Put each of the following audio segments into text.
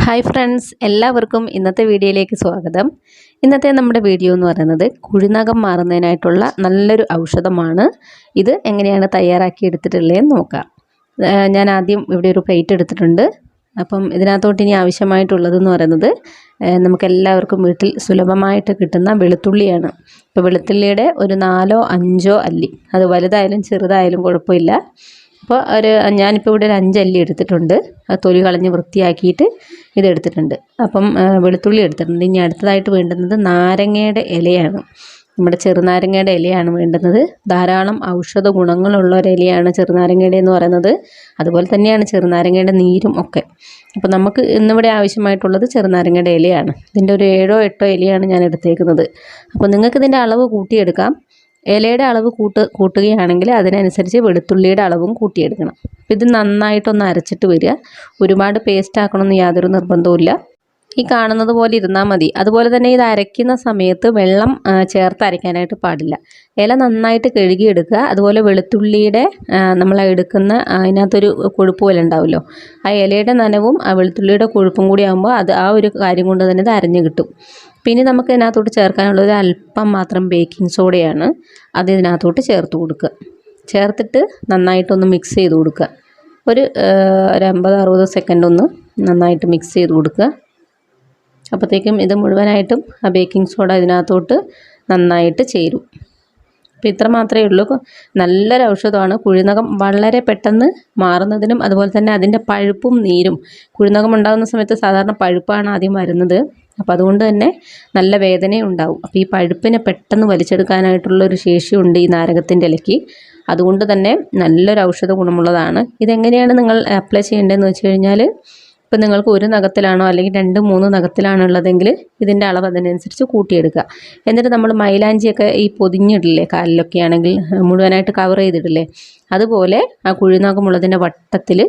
Hi friends, എല്ലാവർക്കും ഇന്നത്തെ വീഡിയോയിലേക്ക് സ്വാഗതം. ഇന്നത്തെ നമ്മുടെ വീഡിയോ എന്ന് പറയുന്നത് കുഴിനകം മാറുന്നതിനായിട്ടുള്ള നല്ലൊരു ഔഷധമാണ്. ഇത് എങ്ങനെയാണ് തയ്യാറാക്കി എടുത്തിട്ടുള്ളതെന്ന് നോക്കാം. ഞാൻ ആദ്യം ഇവിടെ ഒരു പ്ലേറ്റ് എടുത്തിട്ടുണ്ട്. അപ്പം ഇതിനകത്തോട്ട് ഇനി ആവശ്യമായിട്ടുള്ളതെന്ന് പറയുന്നത് നമുക്കെല്ലാവർക്കും വീട്ടിൽ സുലഭമായിട്ട് കിട്ടുന്ന വെളുത്തുള്ളിയാണ്. ഇപ്പോൾ വെളുത്തുള്ളിയുടെ ഒരു 4-5 അല്ലി, അത് വലുതായാലും ചെറുതായാലും കുഴപ്പമില്ല. അപ്പോൾ ഞാനിപ്പോൾ ഇവിടെ ഒരു 5 അല്ലി എടുത്തിട്ടുണ്ട്. തൊലി കളഞ്ഞ് വൃത്തിയാക്കിയിട്ട് ഇതെടുത്തിട്ടുണ്ട്. അപ്പം വെളുത്തുള്ളി എടുത്തിട്ടുണ്ട്. ഇനി അടുത്തതായിട്ട് വേണ്ടുന്നത് നാരങ്ങയുടെ ഇലയാണ്. നമ്മുടെ ചെറുനാരങ്ങയുടെ ഇലയാണ് വേണ്ടുന്നത്. ധാരാളം ഔഷധ ഗുണങ്ങളുള്ള ഒരു ഇലയാണ് ചെറുനാരങ്ങയുടെ എന്ന് പറയുന്നത്. അതുപോലെ തന്നെയാണ് ചെറുനാരങ്ങയുടെ നീരും ഒക്കെ. അപ്പോൾ നമുക്ക് ഇന്നിവിടെ ആവശ്യമായിട്ടുള്ളത് ചെറുനാരങ്ങയുടെ ഇലയാണ്. ഇതിൻ്റെ ഒരു 7-8 ഇലയാണ് ഞാൻ എടുത്തേക്കുന്നത്. അപ്പോൾ നിങ്ങൾക്ക് ഇതിൻ്റെ അളവ് കൂട്ടിയെടുക്കാം. ഇലയുടെ അളവ് കൂട്ടുകയാണെങ്കിൽ അതിനനുസരിച്ച് വെളുത്തുള്ളിയുടെ അളവും കൂട്ടിയെടുക്കണം. ഇത് നന്നായിട്ടൊന്ന് അരച്ചിട്ട് വരിക. ഒരുപാട് പേസ്റ്റ് ആക്കണമെന്ന് യാതൊരു നിർബന്ധവുമില്ല. ഈ കാണുന്നത് പോലെ ഇരുന്നാൽ മതി. അതുപോലെ തന്നെ ഇത് അരയ്ക്കുന്ന സമയത്ത് വെള്ളം ചേർത്ത് അരയ്ക്കാനായിട്ട് പാടില്ല. ഇല നന്നായിട്ട് കഴുകിയെടുക്കുക. അതുപോലെ വെളുത്തുള്ളിയുടെ നമ്മൾ എടുക്കുന്ന അതിനകത്തൊരു കൊഴുപ്പ് പോലെ ഉണ്ടാവുമല്ലോ, ആ ഇലയുടെ നനവും ആ വെളുത്തുള്ളിയുടെ കൊഴുപ്പും കൂടി ആകുമ്പോൾ ആ ഒരു കാര്യം കൊണ്ട് തന്നെ ഇത് അരഞ്ഞു കിട്ടും. പിന്നെ നമുക്ക് ഇതിനകത്തോട്ട് ചേർക്കാനുള്ളത് അല്പം മാത്രം ബേക്കിംഗ് സോഡയാണ്. അത് ഇതിനകത്തോട്ട് ചേർത്ത് കൊടുക്കുക. ചേർത്തിട്ട് നന്നായിട്ടൊന്ന് മിക്സ് ചെയ്ത് കൊടുക്കുക. ഒരു 50-60 സെക്കൻഡ് ഒന്ന് നന്നായിട്ട് മിക്സ് ചെയ്ത് കൊടുക്കുക. അപ്പോഴത്തേക്കും ഇത് മുഴുവനായിട്ടും ആ ബേക്കിംഗ് സോഡ ഇതിനകത്തോട്ട് നന്നായിട്ട് ചേരും. അപ്പോൾ ഇത്ര മാത്രമേ ഉള്ളൂ. നല്ലൊരു ഔഷധമാണ്. കുഴിനകം വളരെ പെട്ടെന്ന് മാറുന്നതിനും അതുപോലെ തന്നെ അതിൻ്റെ പഴുപ്പും നീരും, കുഴിനകം ഉണ്ടാകുന്ന സമയത്ത് സാധാരണ പഴുപ്പാണ് ആദ്യം വരുന്നത്. അപ്പോൾ അതുകൊണ്ട് തന്നെ നല്ല വേദനയും ഉണ്ടാവും. അപ്പോൾ ഈ പഴുപ്പിനെ പെട്ടെന്ന് വലിച്ചെടുക്കാനായിട്ടുള്ളൊരു ശേഷിയുണ്ട് ഈ നാരകത്തിൻ്റെ ഇലയ്ക്ക്. അതുകൊണ്ട് തന്നെ നല്ലൊരു ഔഷധ ഗുണമുള്ളതാണ്. ഇതെങ്ങനെയാണ് നിങ്ങൾ അപ്ലൈ ചെയ്യേണ്ടതെന്ന് വെച്ച് കഴിഞ്ഞാൽ, ഇപ്പം നിങ്ങൾക്ക് ഒരു നഖത്തിലാണോ അല്ലെങ്കിൽ 2-3 നഖത്തിലാണോ ഉള്ളതെങ്കിൽ ഇതിൻ്റെ അളവ് അതിനനുസരിച്ച് കൂട്ടിയെടുക്കുക. എന്നിട്ട് നമ്മൾ മൈലാഞ്ചിയൊക്കെ ഈ പൊതിഞ്ഞിടില്ലേ, കാലിലൊക്കെ ആണെങ്കിൽ മുഴുവനായിട്ട് കവർ ചെയ്തിടില്ലേ, അതുപോലെ ആ കുഴിനകമുള്ളതിൻ്റെ വട്ടത്തിൽ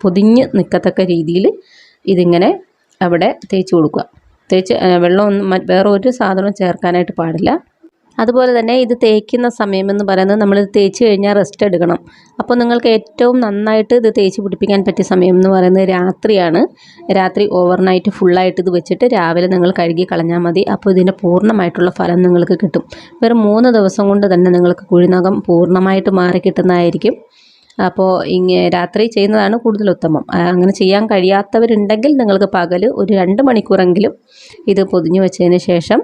പൊതിഞ്ഞ് നിൽക്കത്തക്ക രീതിയിൽ ഇതിങ്ങനെ അവിടെ തേച്ച് കൊടുക്കുക. വെള്ളമൊന്നും വേറെ ഒരു സാധനവും ചേർക്കാനായിട്ട് പാടില്ല. അതുപോലെ തന്നെ ഇത് തേക്കുന്ന സമയമെന്ന് പറയുന്നത് നമ്മളിത് തേച്ച് കഴിഞ്ഞാൽ റെസ്റ്റ് എടുക്കണം. അപ്പോൾ നിങ്ങൾക്ക് ഏറ്റവും നന്നായിട്ട് ഇത് തേച്ച് പിടിപ്പിക്കാൻ പറ്റിയ സമയം എന്ന് പറയുന്നത് രാത്രിയാണ്. രാത്രി ഓവർനൈറ്റ് ഫുള്ളായിട്ട് ഇത് വെച്ചിട്ട് രാവിലെ നിങ്ങൾ കഴുകി കളഞ്ഞാൽ മതി. അപ്പോൾ ഇതിൻ്റെ പൂർണ്ണമായിട്ടുള്ള ഫലം നിങ്ങൾക്ക് കിട്ടും. വെറും 3 ദിവസം കൊണ്ട് തന്നെ നിങ്ങൾക്ക് കുഴിനകം പൂർണ്ണമായിട്ട് മാറി കിട്ടുന്നതായിരിക്കും. അപ്പോൾ രാത്രി ചെയ്യുന്നതാണ് കൂടുതൽ ഉത്തമം. അങ്ങനെ ചെയ്യാൻ കഴിയാത്തവരുണ്ടെങ്കിൽ നിങ്ങൾക്ക് പകൽ ഒരു 2 മണിക്കൂറെങ്കിലും ഇത് പൊതിഞ്ഞു വെച്ചതിന് ശേഷം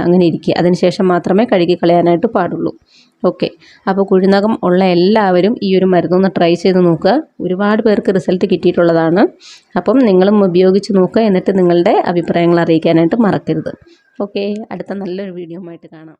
അങ്ങനെ ഇരിക്കുക. അതിനുശേഷം മാത്രമേ കഴുകി കളയാനായിട്ട് പാടുള്ളൂ. ഓക്കെ, അപ്പോൾ കുഴിനകം ഉള്ള എല്ലാവരും ഈ ഒരു മരുന്നൊന്ന് ട്രൈ ചെയ്ത് നോക്കുക. ഒരുപാട് പേർക്ക് റിസൾട്ട് കിട്ടിയിട്ടുള്ളതാണ്. അപ്പം നിങ്ങളും ഉപയോഗിച്ച് നോക്കുക. എന്നിട്ട് നിങ്ങളുടെ അഭിപ്രായങ്ങൾ അറിയിക്കാനായിട്ട് മറക്കരുത്. ഓക്കെ, അടുത്ത നല്ലൊരു വീഡിയോ ആയിട്ട് കാണാം.